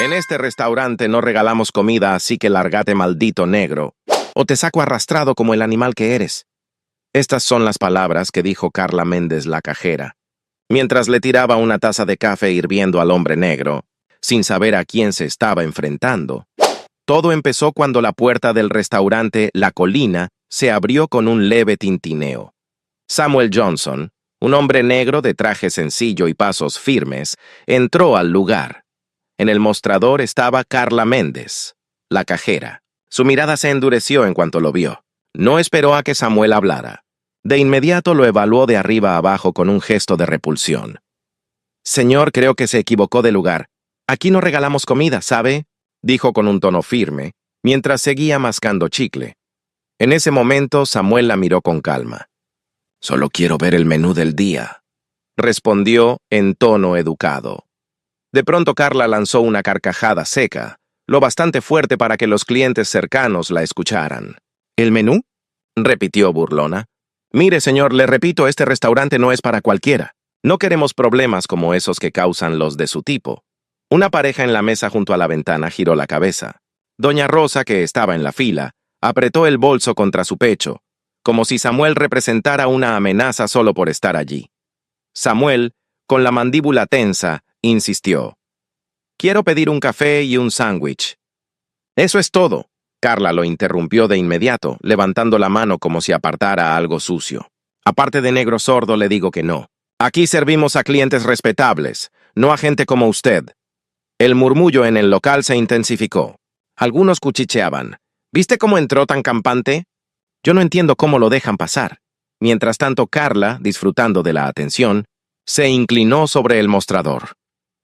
En este restaurante no regalamos comida, así que lárgate, maldito negro, o te saco arrastrado como el animal que eres. Estas son las palabras que dijo Carla Méndez, la cajera, mientras le tiraba una taza de café hirviendo al hombre negro, sin saber a quién se estaba enfrentando. Todo empezó cuando la puerta del restaurante La Colina se abrió con un leve tintineo. Samuel Johnson, un hombre negro de traje sencillo y pasos firmes, entró al lugar. En el mostrador estaba Carla Méndez, la cajera. Su mirada se endureció en cuanto lo vio. No esperó a que Samuel hablara. De inmediato lo evaluó de arriba a abajo con un gesto de repulsión. «Señor, creo que se equivocó de lugar. Aquí no regalamos comida, ¿sabe?», dijo con un tono firme, mientras seguía mascando chicle. En ese momento, Samuel la miró con calma. «Solo quiero ver el menú del día», respondió en tono educado. De pronto Carla lanzó una carcajada seca, lo bastante fuerte para que los clientes cercanos la escucharan. «¿El menú?», repitió burlona. «Mire, señor, le repito, este restaurante no es para cualquiera. No queremos problemas como esos que causan los de su tipo». Una pareja en la mesa junto a la ventana giró la cabeza. Doña Rosa, que estaba en la fila, apretó el bolso contra su pecho, como si Samuel representara una amenaza solo por estar allí. Samuel, con la mandíbula tensa, insistió. «Quiero pedir un café y un sándwich». «Eso es todo», Carla lo interrumpió de inmediato, levantando la mano como si apartara algo sucio. «Aparte de negro sordo, le digo que no. Aquí servimos a clientes respetables, no a gente como usted». El murmullo en el local se intensificó. Algunos cuchicheaban. «¿Viste cómo entró tan campante? Yo no entiendo cómo lo dejan pasar». Mientras tanto, Carla, disfrutando de la atención, se inclinó sobre el mostrador.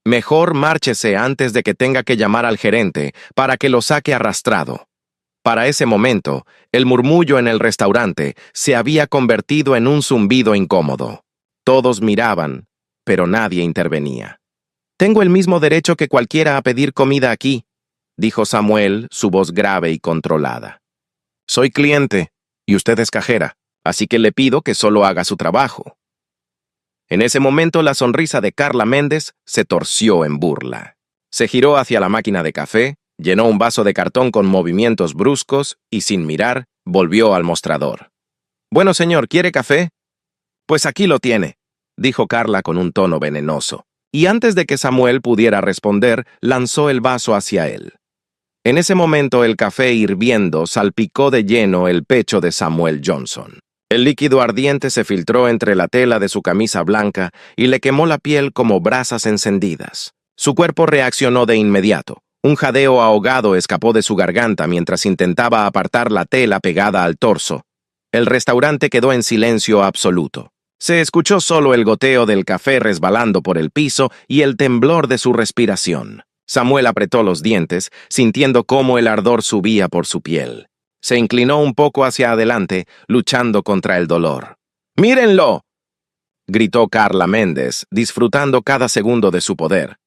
«Mejor márchese antes de que tenga que llamar al gerente para que lo saque arrastrado». Para ese momento, el murmullo en el restaurante se había convertido en un zumbido incómodo. Todos miraban, pero nadie intervenía. «Tengo el mismo derecho que cualquiera a pedir comida aquí», dijo Samuel, su voz grave y controlada. «Soy cliente, y usted es cajera, así que le pido que solo haga su trabajo». En ese momento, la sonrisa de Carla Méndez se torció en burla. Se giró hacia la máquina de café, llenó un vaso de cartón con movimientos bruscos y, sin mirar, volvió al mostrador. «Bueno, señor, ¿quiere café?». «Pues aquí lo tiene», dijo Carla con un tono venenoso. Y antes de que Samuel pudiera responder, lanzó el vaso hacia él. En ese momento, el café hirviendo salpicó de lleno el pecho de Samuel Johnson. El líquido ardiente se filtró entre la tela de su camisa blanca y le quemó la piel como brasas encendidas. Su cuerpo reaccionó de inmediato. Un jadeo ahogado escapó de su garganta mientras intentaba apartar la tela pegada al torso. El restaurante quedó en silencio absoluto. Se escuchó solo el goteo del café resbalando por el piso y el temblor de su respiración. Samuel apretó los dientes, sintiendo cómo el ardor subía por su piel. Se inclinó un poco hacia adelante, luchando contra el dolor. «¡Mírenlo!», gritó Carla Méndez, disfrutando cada segundo de su poder.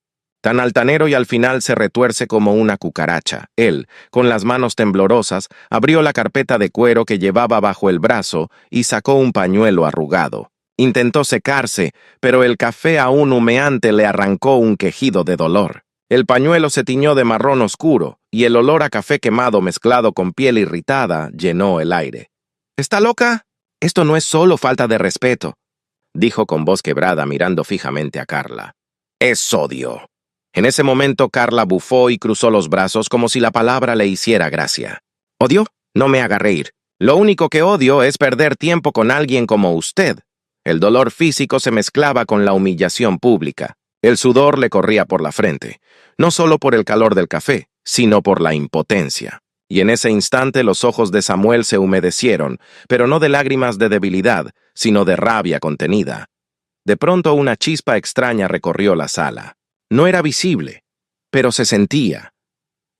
Tan altanero y al final se retuerce como una cucaracha. Él, con las manos temblorosas, abrió la carpeta de cuero que llevaba bajo el brazo y sacó un pañuelo arrugado. Intentó secarse, pero el café aún humeante le arrancó un quejido de dolor. El pañuelo se tiñó de marrón oscuro, y el olor a café quemado mezclado con piel irritada llenó el aire. «¿Está loca? Esto no es solo falta de respeto», dijo con voz quebrada mirando fijamente a Carla. «Es odio». En ese momento Carla bufó y cruzó los brazos como si la palabra le hiciera gracia. «¿Odio? No me haga reír. Lo único que odio es perder tiempo con alguien como usted». El dolor físico se mezclaba con la humillación pública. El sudor le corría por la frente, no solo por el calor del café, sino por la impotencia. Y en ese instante los ojos de Samuel se humedecieron, pero no de lágrimas de debilidad, sino de rabia contenida. De pronto una chispa extraña recorrió la sala. No era visible, pero se sentía.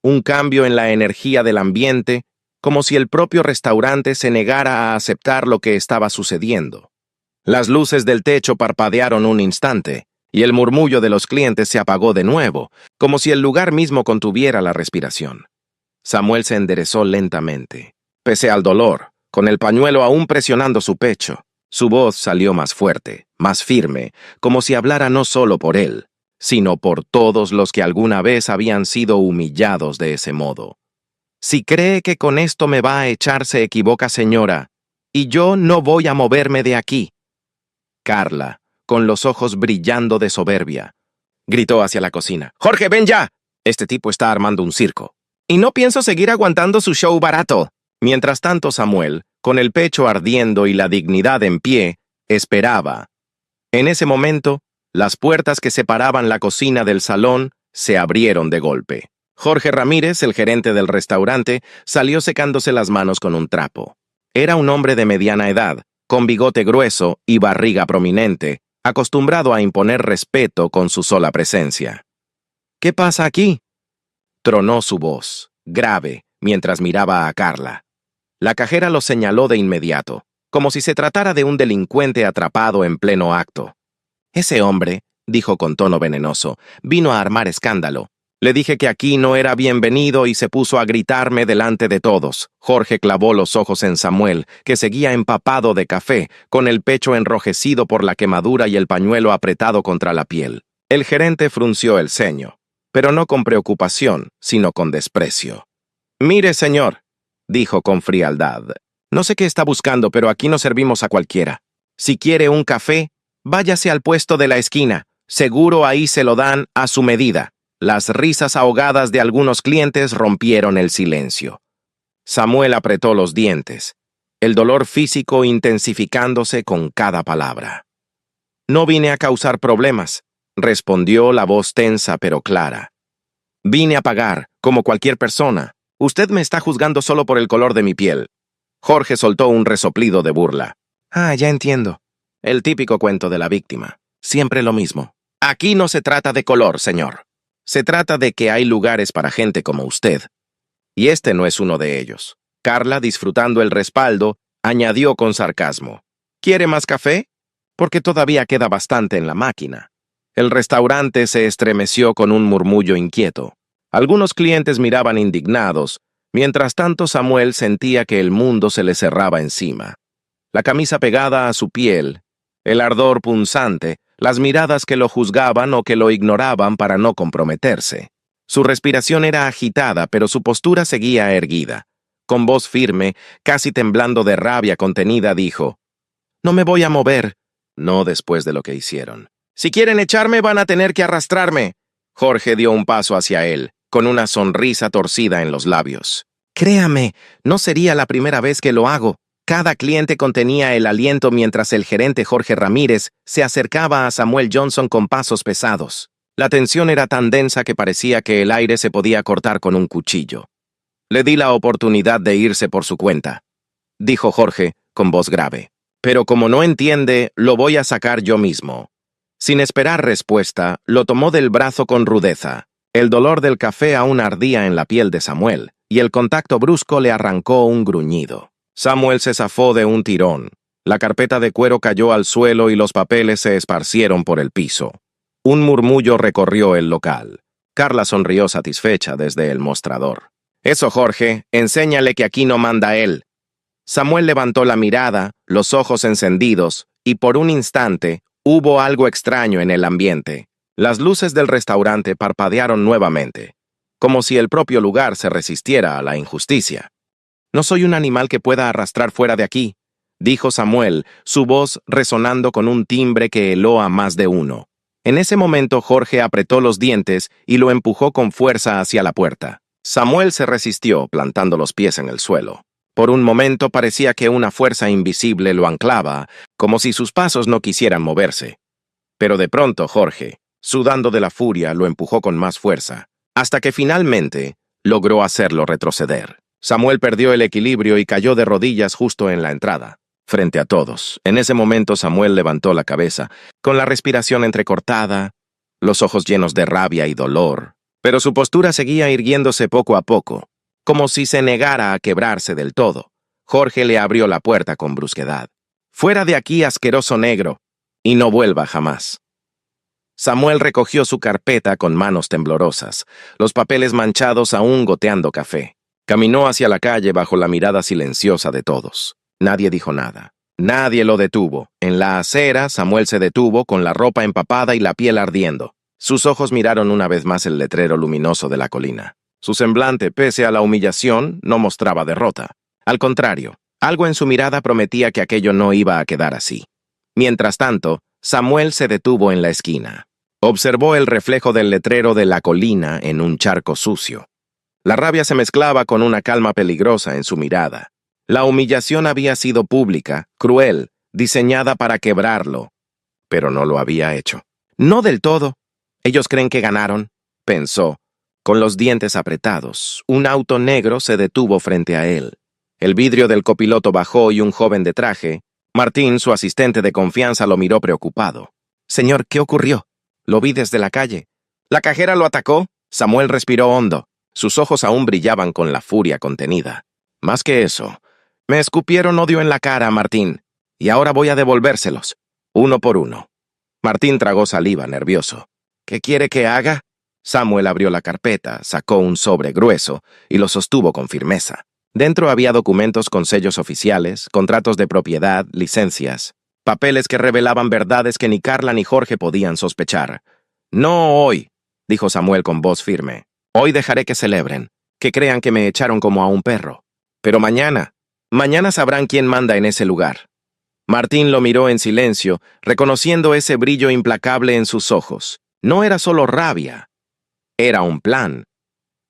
Un cambio en la energía del ambiente, como si el propio restaurante se negara a aceptar lo que estaba sucediendo. Las luces del techo parpadearon un instante, y el murmullo de los clientes se apagó de nuevo, como si el lugar mismo contuviera la respiración. Samuel se enderezó lentamente. Pese al dolor, con el pañuelo aún presionando su pecho, su voz salió más fuerte, más firme, como si hablara no solo por él, sino por todos los que alguna vez habían sido humillados de ese modo. Si cree que con esto me va a echar, se equivoca, señora, y yo no voy a moverme de aquí. Carla, con los ojos brillando de soberbia, gritó hacia la cocina. «Jorge, ven ya. Este tipo está armando un circo. Y no pienso seguir aguantando su show barato». Mientras tanto, Samuel, con el pecho ardiendo y la dignidad en pie, esperaba. En ese momento, las puertas que separaban la cocina del salón se abrieron de golpe. Jorge Ramírez, el gerente del restaurante, salió secándose las manos con un trapo. Era un hombre de mediana edad, con bigote grueso y barriga prominente, acostumbrado a imponer respeto con su sola presencia. «¿Qué pasa aquí?», tronó su voz, grave, mientras miraba a Carla. La cajera lo señaló de inmediato, como si se tratara de un delincuente atrapado en pleno acto. «Ese hombre», dijo con tono venenoso, «vino a armar escándalo. Le dije que aquí no era bienvenido y se puso a gritarme delante de todos». Jorge clavó los ojos en Samuel, que seguía empapado de café, con el pecho enrojecido por la quemadura y el pañuelo apretado contra la piel. El gerente frunció el ceño, pero no con preocupación, sino con desprecio. «Mire, señor», dijo con frialdad, «no sé qué está buscando, pero aquí no servimos a cualquiera. Si quiere un café, váyase al puesto de la esquina. Seguro ahí se lo dan a su medida». Las risas ahogadas de algunos clientes rompieron el silencio. Samuel apretó los dientes, el dolor físico intensificándose con cada palabra. «No vine a causar problemas», respondió la voz tensa pero clara. «Vine a pagar, como cualquier persona. Usted me está juzgando solo por el color de mi piel». Jorge soltó un resoplido de burla. «Ah, ya entiendo. El típico cuento de la víctima. Siempre lo mismo. Aquí no se trata de color, señor. Se trata de que hay lugares para gente como usted. Y este no es uno de ellos». Carla, disfrutando el respaldo, añadió con sarcasmo. «¿Quiere más café? Porque todavía queda bastante en la máquina». El restaurante se estremeció con un murmullo inquieto. Algunos clientes miraban indignados. Mientras tanto, Samuel sentía que el mundo se le cerraba encima. La camisa pegada a su piel, el ardor punzante, las miradas que lo juzgaban o que lo ignoraban para no comprometerse. Su respiración era agitada, pero su postura seguía erguida. Con voz firme, casi temblando de rabia contenida, dijo: «No me voy a mover». No después de lo que hicieron. «Si quieren echarme, van a tener que arrastrarme». Jorge dio un paso hacia él, con una sonrisa torcida en los labios. «Créame, no sería la primera vez que lo hago». Cada cliente contenía el aliento mientras el gerente Jorge Ramírez se acercaba a Samuel Johnson con pasos pesados. La tensión era tan densa que parecía que el aire se podía cortar con un cuchillo. «Le di la oportunidad de irse por su cuenta», dijo Jorge con voz grave. «Pero como no entiende, lo voy a sacar yo mismo». Sin esperar respuesta, lo tomó del brazo con rudeza. El dolor del café aún ardía en la piel de Samuel, y el contacto brusco le arrancó un gruñido. Samuel se zafó de un tirón. La carpeta de cuero cayó al suelo y los papeles se esparcieron por el piso. Un murmullo recorrió el local. Carla sonrió satisfecha desde el mostrador. «Eso, Jorge, enséñale que aquí no manda él». Samuel levantó la mirada, los ojos encendidos, y por un instante hubo algo extraño en el ambiente. Las luces del restaurante parpadearon nuevamente, como si el propio lugar se resistiera a la injusticia. «No soy un animal que pueda arrastrar fuera de aquí», dijo Samuel, su voz resonando con un timbre que heló a más de uno. En ese momento Jorge apretó los dientes y lo empujó con fuerza hacia la puerta. Samuel se resistió, plantando los pies en el suelo. Por un momento parecía que una fuerza invisible lo anclaba, como si sus pasos no quisieran moverse. Pero de pronto Jorge, sudando de la furia, lo empujó con más fuerza, hasta que finalmente logró hacerlo retroceder. Samuel perdió el equilibrio y cayó de rodillas justo en la entrada, frente a todos. En ese momento Samuel levantó la cabeza, con la respiración entrecortada, los ojos llenos de rabia y dolor, pero su postura seguía irguiéndose poco a poco, como si se negara a quebrarse del todo. Jorge le abrió la puerta con brusquedad. «Fuera de aquí, asqueroso negro, y no vuelva jamás». Samuel recogió su carpeta con manos temblorosas, los papeles manchados aún goteando café. Caminó hacia la calle bajo la mirada silenciosa de todos. Nadie dijo nada. Nadie lo detuvo. En la acera, Samuel se detuvo con la ropa empapada y la piel ardiendo. Sus ojos miraron una vez más el letrero luminoso de la colina. Su semblante, pese a la humillación, no mostraba derrota. Al contrario, algo en su mirada prometía que aquello no iba a quedar así. Mientras tanto, Samuel se detuvo en la esquina. Observó el reflejo del letrero de la colina en un charco sucio. La rabia se mezclaba con una calma peligrosa en su mirada. La humillación había sido pública, cruel, diseñada para quebrarlo, pero no lo había hecho. No del todo. Ellos creen que ganaron, pensó. Con los dientes apretados, un auto negro se detuvo frente a él. El vidrio del copiloto bajó y un joven de traje, Martín, su asistente de confianza, lo miró preocupado. «Señor, ¿qué ocurrió? Lo vi desde la calle». «¿La cajera lo atacó?» Samuel respiró hondo. Sus ojos aún brillaban con la furia contenida. «Más que eso, me escupieron odio en la cara, Martín, y ahora voy a devolvérselos, uno por uno». Martín tragó saliva, nervioso. «¿Qué quiere que haga?» Samuel abrió la carpeta, sacó un sobre grueso y lo sostuvo con firmeza. Dentro había documentos con sellos oficiales, contratos de propiedad, licencias, papeles que revelaban verdades que ni Carla ni Jorge podían sospechar. «No hoy», dijo Samuel con voz firme. «Hoy dejaré que celebren, que crean que me echaron como a un perro. Pero mañana sabrán quién manda en ese lugar». Martín lo miró en silencio, reconociendo ese brillo implacable en sus ojos. No era solo rabia, era un plan.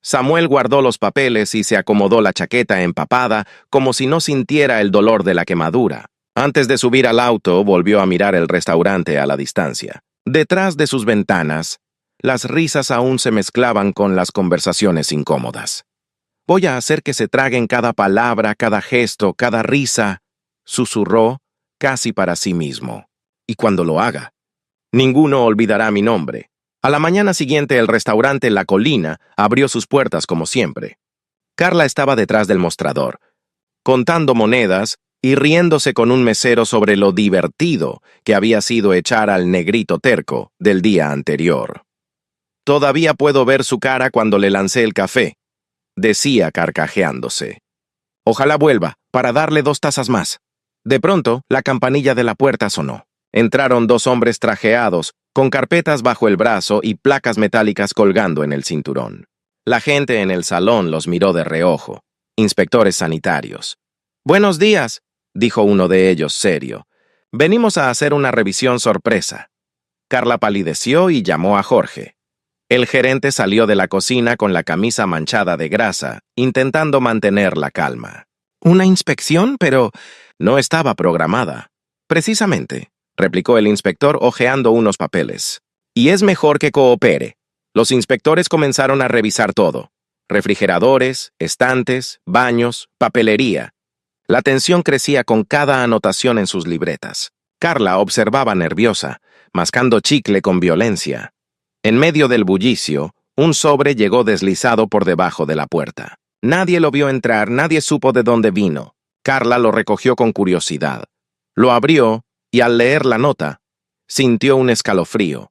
Samuel guardó los papeles y se acomodó la chaqueta empapada como si no sintiera el dolor de la quemadura. Antes de subir al auto, volvió a mirar el restaurante a la distancia. Detrás de sus ventanas, las risas aún se mezclaban con las conversaciones incómodas. «Voy a hacer que se traguen cada palabra, cada gesto, cada risa», susurró, casi para sí mismo. «Y cuando lo haga, ninguno olvidará mi nombre». A la mañana siguiente, el restaurante La Colina abrió sus puertas como siempre. Carla estaba detrás del mostrador, contando monedas y riéndose con un mesero sobre lo divertido que había sido echar al negrito terco del día anterior. «Todavía puedo ver su cara cuando le lancé el café», decía carcajeándose. «Ojalá vuelva, para darle 2 tazas más». De pronto, la campanilla de la puerta sonó. Entraron 2 hombres trajeados, con carpetas bajo el brazo y placas metálicas colgando en el cinturón. La gente en el salón los miró de reojo. Inspectores sanitarios. «Buenos días», dijo uno de ellos serio. «Venimos a hacer una revisión sorpresa». Carla palideció y llamó a Jorge. El gerente salió de la cocina con la camisa manchada de grasa, intentando mantener la calma. «¿Una inspección? Pero no estaba programada». «Precisamente», replicó el inspector hojeando unos papeles. «Y es mejor que coopere». Los inspectores comenzaron a revisar todo. Refrigeradores, estantes, baños, papelería. La tensión crecía con cada anotación en sus libretas. Carla observaba nerviosa, mascando chicle con violencia. En medio del bullicio, un sobre llegó deslizado por debajo de la puerta. Nadie lo vio entrar, nadie supo de dónde vino. Carla lo recogió con curiosidad. Lo abrió y al leer la nota, sintió un escalofrío.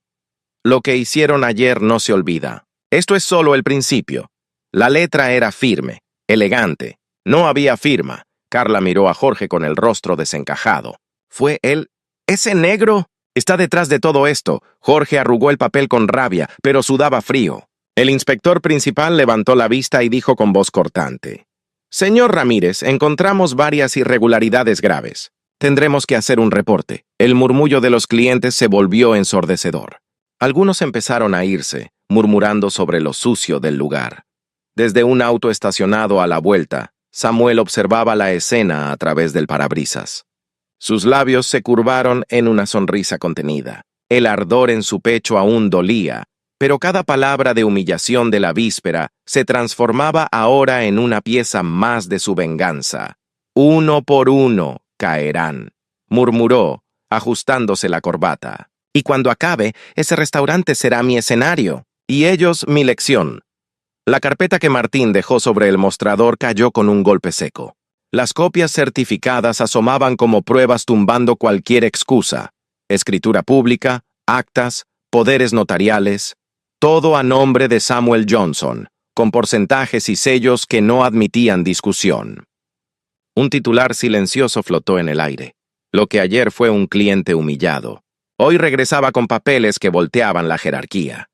Lo que hicieron ayer no se olvida. Esto es solo el principio. La letra era firme, elegante. No había firma. Carla miró a Jorge con el rostro desencajado. ¿Fue él? ¿Ese negro? Está detrás de todo esto. Jorge arrugó el papel con rabia, pero sudaba frío. El inspector principal levantó la vista y dijo con voz cortante. «Señor Ramírez, encontramos varias irregularidades graves. Tendremos que hacer un reporte». El murmullo de los clientes se volvió ensordecedor. Algunos empezaron a irse, murmurando sobre lo sucio del lugar. Desde un auto estacionado a la vuelta, Samuel observaba la escena a través del parabrisas. Sus labios se curvaron en una sonrisa contenida. El ardor en su pecho aún dolía, pero cada palabra de humillación de la víspera se transformaba ahora en una pieza más de su venganza. «Uno por uno caerán», murmuró, ajustándose la corbata. «Y cuando acabe, ese restaurante será mi escenario, y ellos mi lección». La carpeta que Martín dejó sobre el mostrador cayó con un golpe seco. Las copias certificadas asomaban como pruebas tumbando cualquier excusa. Escritura pública, actas, poderes notariales, todo a nombre de Samuel Johnson, con porcentajes y sellos que no admitían discusión. Un titular silencioso flotó en el aire. Lo que ayer fue un cliente humillado, hoy regresaba con papeles que volteaban la jerarquía.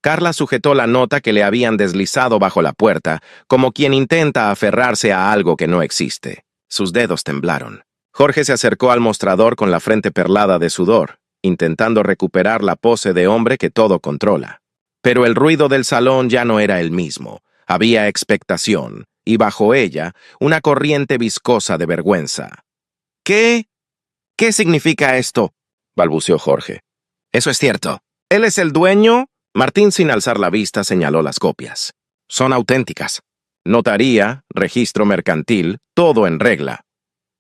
Carla sujetó la nota que le habían deslizado bajo la puerta, como quien intenta aferrarse a algo que no existe. Sus dedos temblaron. Jorge se acercó al mostrador con la frente perlada de sudor, intentando recuperar la pose de hombre que todo controla. Pero el ruido del salón ya no era el mismo. Había expectación, y bajo ella, una corriente viscosa de vergüenza. ¿Qué? ¿Qué significa esto?, balbuceó Jorge. Eso es cierto. ¿Él es el dueño? Martín, sin alzar la vista, señaló las copias. Son auténticas. Notaría, registro mercantil, todo en regla.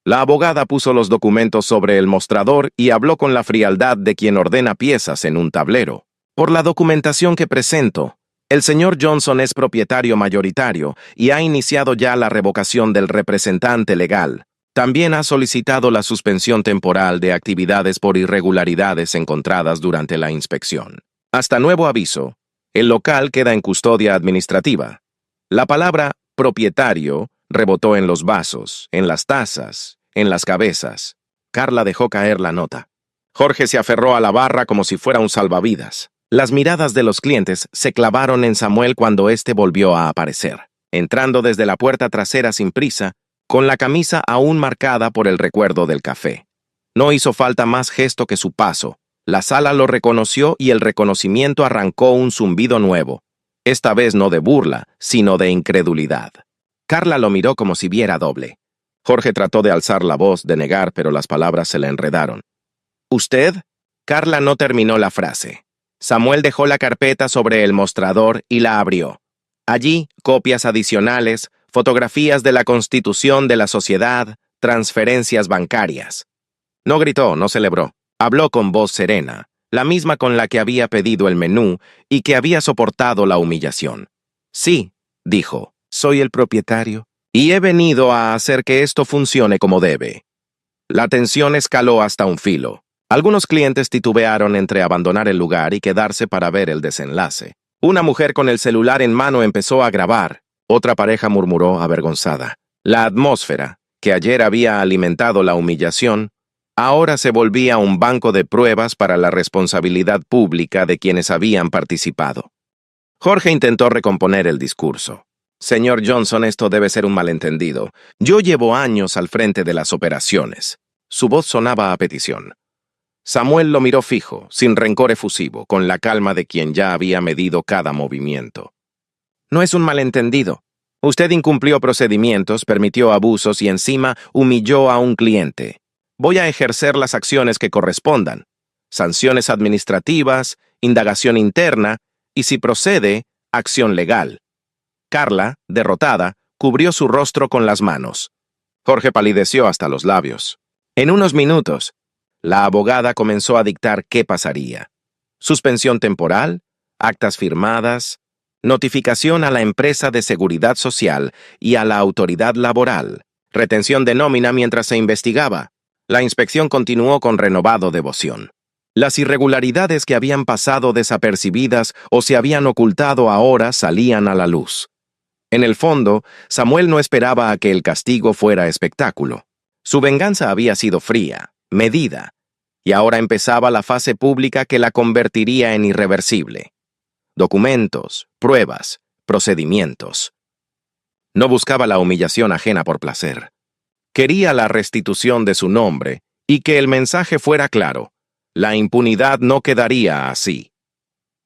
La abogada puso los documentos sobre el mostrador y habló con la frialdad de quien ordena piezas en un tablero. Por la documentación que presento, el señor Johnson es propietario mayoritario y ha iniciado ya la revocación del representante legal. También ha solicitado la suspensión temporal de actividades por irregularidades encontradas durante la inspección. Hasta nuevo aviso, el local queda en custodia administrativa. La palabra propietario rebotó en los vasos, en las tazas, en las cabezas. Carla dejó caer la nota. Jorge se aferró a la barra como si fuera un salvavidas. Las miradas de los clientes se clavaron en Samuel cuando éste volvió a aparecer, entrando desde la puerta trasera sin prisa, con la camisa aún marcada por el recuerdo del café. No hizo falta más gesto que su paso. La sala lo reconoció y el reconocimiento arrancó un zumbido nuevo. Esta vez no de burla, sino de incredulidad. Carla lo miró como si viera doble. Jorge trató de alzar la voz, de negar, pero las palabras se le enredaron. ¿Usted? Carla no terminó la frase. Samuel dejó la carpeta sobre el mostrador y la abrió. Allí, copias adicionales, fotografías de la constitución de la sociedad, transferencias bancarias. No gritó, no celebró. Habló con voz serena, la misma con la que había pedido el menú y que había soportado la humillación. Sí, dijo, soy el propietario y he venido a hacer que esto funcione como debe. La tensión escaló hasta un filo. Algunos clientes titubearon entre abandonar el lugar y quedarse para ver el desenlace. Una mujer con el celular en mano empezó a grabar. Otra pareja murmuró avergonzada. La atmósfera, que ayer había alimentado la humillación, ahora se volvía un banco de pruebas para la responsabilidad pública de quienes habían participado. Jorge intentó recomponer el discurso. Señor Johnson, esto debe ser un malentendido. Yo llevo años al frente de las operaciones. Su voz sonaba a petición. Samuel lo miró fijo, sin rencor efusivo, con la calma de quien ya había medido cada movimiento. No es un malentendido. Usted incumplió procedimientos, permitió abusos y encima humilló a un cliente. Voy a ejercer las acciones que correspondan. Sanciones administrativas, indagación interna y, si procede, acción legal. Carla, derrotada, cubrió su rostro con las manos. Jorge palideció hasta los labios. En unos minutos, la abogada comenzó a dictar qué pasaría. Suspensión temporal, actas firmadas, notificación a la empresa de seguridad social y a la autoridad laboral, retención de nómina mientras se investigaba. La inspección continuó con renovado devoción. Las irregularidades que habían pasado desapercibidas o se habían ocultado ahora salían a la luz. En el fondo, Samuel no esperaba a que el castigo fuera espectáculo. Su venganza había sido fría, medida, y ahora empezaba la fase pública que la convertiría en irreversible. Documentos, pruebas, procedimientos. No buscaba la humillación ajena por placer. Quería la restitución de su nombre y que el mensaje fuera claro. La impunidad no quedaría así.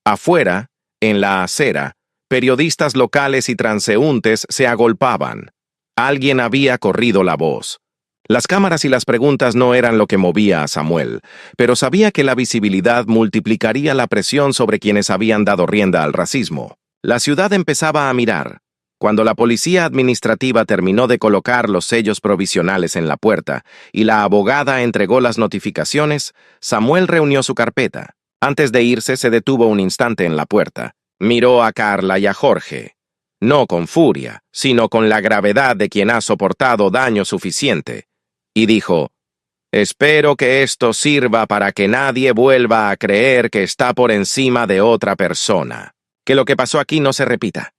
Afuera, en la acera, periodistas locales y transeúntes se agolpaban. Alguien había corrido la voz. Las cámaras y las preguntas no eran lo que movía a Samuel, pero sabía que la visibilidad multiplicaría la presión sobre quienes habían dado rienda al racismo. La ciudad empezaba a mirar. Cuando la policía administrativa terminó de colocar los sellos provisionales en la puerta y la abogada entregó las notificaciones, Samuel reunió su carpeta. Antes de irse, se detuvo un instante en la puerta. Miró a Carla y a Jorge. No con furia, sino con la gravedad de quien ha soportado daño suficiente. Y dijo, espero que esto sirva para que nadie vuelva a creer que está por encima de otra persona. Que lo que pasó aquí no se repita.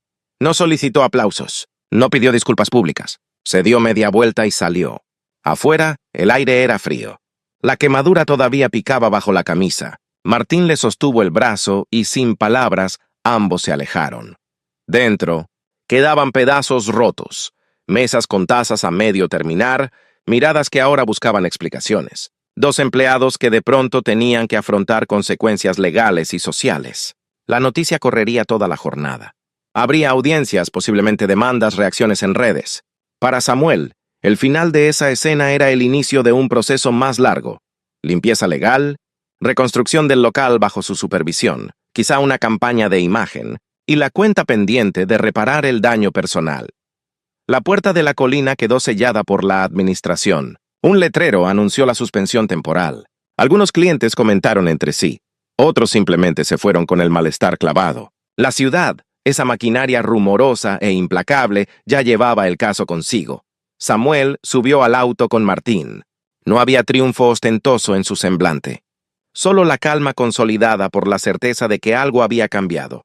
No solicitó aplausos, no pidió disculpas públicas. Se dio media vuelta y salió. Afuera, el aire era frío. La quemadura todavía picaba bajo la camisa. Martín le sostuvo el brazo y, sin palabras, Ambos se alejaron. Dentro, quedaban pedazos rotos, mesas con tazas a medio terminar, miradas que ahora buscaban explicaciones. Dos empleados que de pronto tenían que afrontar consecuencias legales y sociales. La noticia correría toda la jornada. Habría audiencias, posiblemente demandas, reacciones en redes. Para Samuel, el final de esa escena era el inicio de un proceso más largo. Limpieza legal, reconstrucción del local bajo su supervisión, quizá una campaña de imagen, y la cuenta pendiente de reparar el daño personal. La puerta de la colina quedó sellada por la administración. Un letrero anunció la suspensión temporal. Algunos clientes comentaron entre sí. Otros simplemente se fueron con el malestar clavado. La ciudad, esa maquinaria rumorosa e implacable, ya llevaba el caso consigo. Samuel subió al auto con Martín. No había triunfo ostentoso en su semblante. Solo la calma consolidada por la certeza de que algo había cambiado.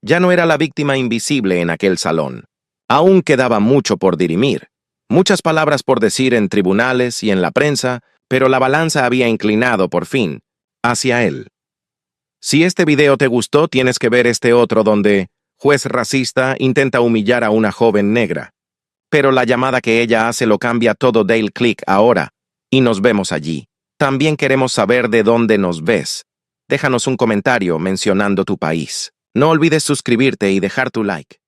Ya no era la víctima invisible en aquel salón. Aún quedaba mucho por dirimir. Muchas palabras por decir en tribunales y en la prensa, pero la balanza había inclinado por fin hacia él. Si este video te gustó, tienes que ver este otro donde juez racista intenta humillar a una joven negra. Pero la llamada que ella hace lo cambia todo. Dale click ahora y nos vemos allí. También queremos saber de dónde nos ves. Déjanos un comentario mencionando tu país. No olvides suscribirte y dejar tu like.